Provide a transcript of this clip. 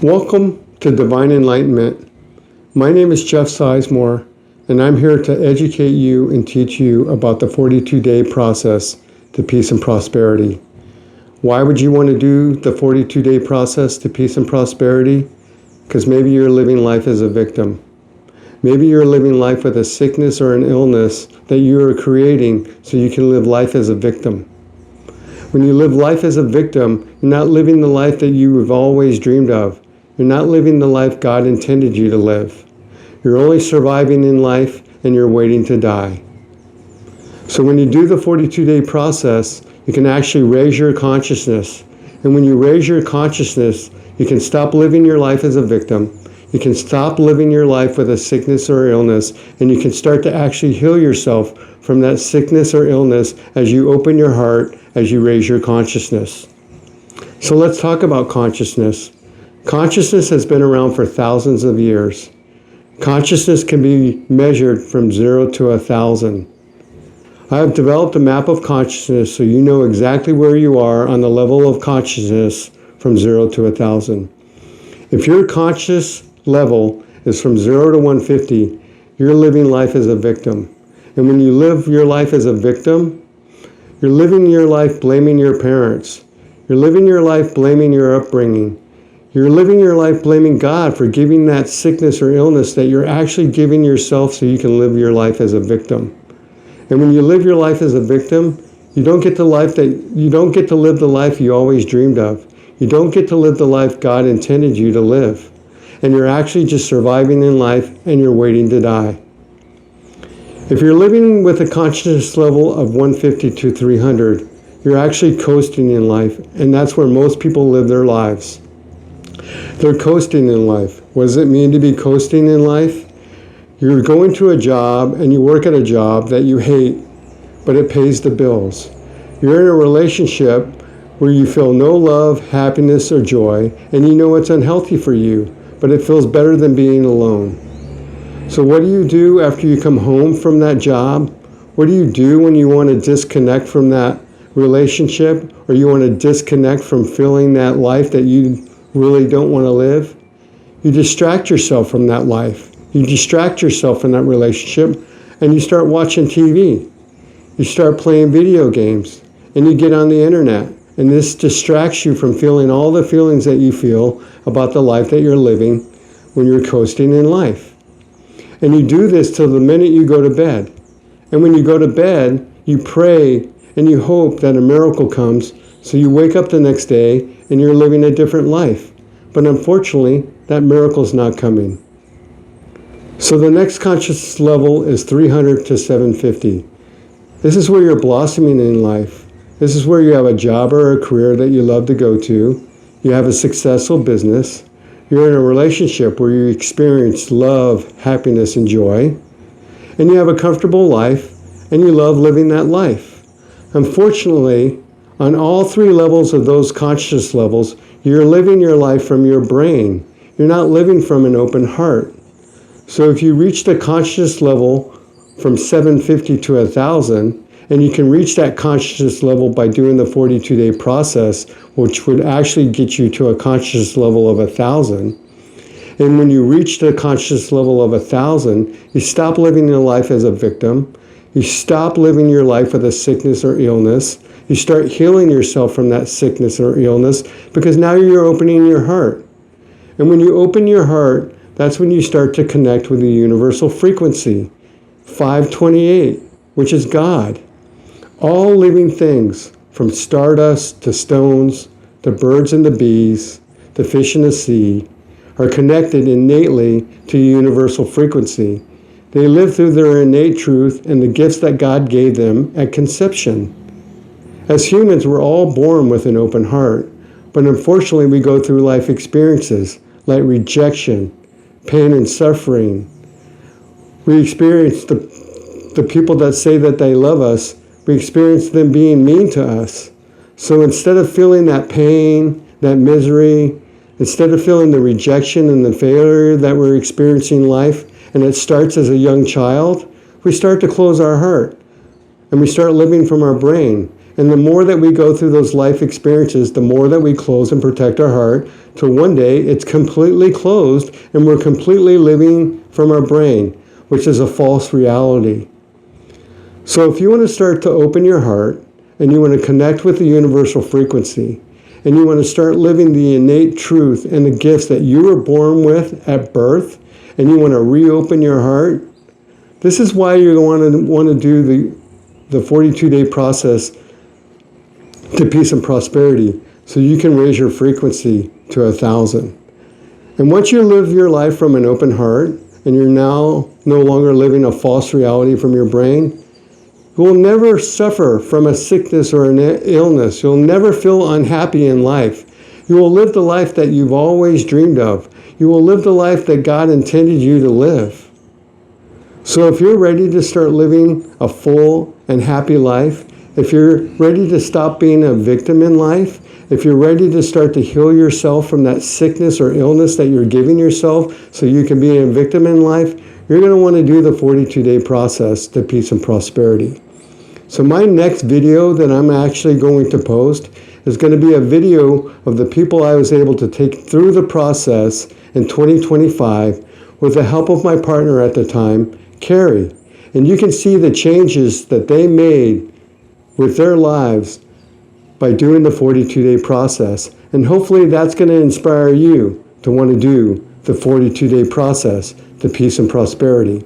Welcome to Divine Enlightenment. My name is Jeff Sizemore, and I'm here to educate you and teach you about the 42-day process to peace and prosperity. Why would you want to do the 42-day process to peace and prosperity? Because maybe you're living life as a victim. Maybe you're living life with a sickness or an illness that you are creating so you can live life as a victim. When you live life as a victim, you're not living the life that you have always dreamed of. You're not living the life God intended you to live. You're only surviving in life and you're waiting to die. So when you do the 42-day process, you can actually raise your consciousness. And when you raise your consciousness, you can stop living your life as a victim. You can stop living your life with a sickness or illness, and you can start to actually heal yourself from that sickness or illness as you open your heart, as you raise your consciousness. So let's talk about consciousness. Consciousness has been around for thousands of years. Consciousness can be measured from 0 to 1,000. I have developed a map of consciousness so you know exactly where you are on the level of consciousness from 0 to 1,000. If your conscious level is from 0 to 150, you're living life as a victim. And when you live your life as a victim, you're living your life blaming your parents. You're living your life blaming your upbringing. You're living your life blaming God for giving that sickness or illness that you're actually giving yourself so you can live your life as a victim. And when you live your life as a victim, you don't get to live the life you always dreamed of. You don't get to live the life God intended you to live. And you're actually just surviving in life and you're waiting to die. If you're living with a consciousness level of 150 to 300, you're actually coasting in life, and that's where most people live their lives. They're coasting in life. What does it mean to be coasting in life? You're going to a job and you work at a job that you hate, but it pays the bills. You're in a relationship where you feel no love, happiness, or joy, and you know it's unhealthy for you, but it feels better than being alone. So what do you do after you come home from that job? What do you do when you want to disconnect from that relationship, or you want to disconnect from feeling that life that you really don't want to live? You distract yourself from that life. You distract yourself from that relationship, and you start watching TV. You start playing video games, and you get on the internet. And this distracts you from feeling all the feelings that you feel about the life that you're living when you're coasting in life. And you do this till the minute you go to bed. And when you go to bed, you pray and you hope that a miracle comes, so you wake up the next day and you're living a different life. But unfortunately, that miracle's not coming. So the next conscious level is 300 to 750. This is where you're blossoming in life. This is where you have a job or a career that you love to go to. You have a successful business. You're in a relationship where you experience love, happiness, and joy. And you have a comfortable life, and you love living that life. Unfortunately, on all three levels of those conscious levels, you're living your life from your brain. You're not living from an open heart. So if you reach the conscious level from 750 to 1,000, and you can reach that consciousness level by doing the 42-day process, which would actually get you to a conscious level of 1,000. And when you reach the conscious level of 1,000, you stop living your life as a victim. You stop living your life with a sickness or illness. You start healing yourself from that sickness or illness because now you're opening your heart. And when you open your heart, that's when you start to connect with the universal frequency, 528, which is God. All living things, from stardust to stones, to birds and the bees, to fish in the sea, are connected innately to universal frequency. They live through their innate truth and the gifts that God gave them at conception. As humans, we're all born with an open heart, but unfortunately we go through life experiences like rejection, pain and suffering. We experience the people that say that they love us, we experience them being mean to us. So instead of feeling that pain, that misery, instead of feeling the rejection and the failure that we're experiencing in life, and it starts as a young child, we start to close our heart and we start living from our brain. And the more that we go through those life experiences, the more that we close and protect our heart, till one day it's completely closed and we're completely living from our brain, which is a false reality. So if you want to start to open your heart and you want to connect with the universal frequency and you want to start living the innate truth and the gifts that you were born with at birth, and you want to reopen your heart, this is why you're going to want to do the 42-day process to peace and prosperity, so you can raise your frequency to 1,000. And once you live your life from an open heart, and you're now no longer living a false reality from your brain, you will never suffer from a sickness or an illness. You'll never feel unhappy in life. You will live the life that you've always dreamed of. You will live the life that God intended you to live. So if you're ready to start living a full and happy life, if you're ready to stop being a victim in life, if you're ready to start to heal yourself from that sickness or illness that you're giving yourself so you can be a victim in life, you're going to want to do the 42-day process to peace and prosperity. So my next video that I'm actually going to post is going to be a video of the people I was able to take through the process in 2025 with the help of my partner at the time, Carrie. And you can see the changes that they made with their lives by doing the 42-day process. And hopefully that's going to inspire you to want to do the 42-day process to peace and prosperity.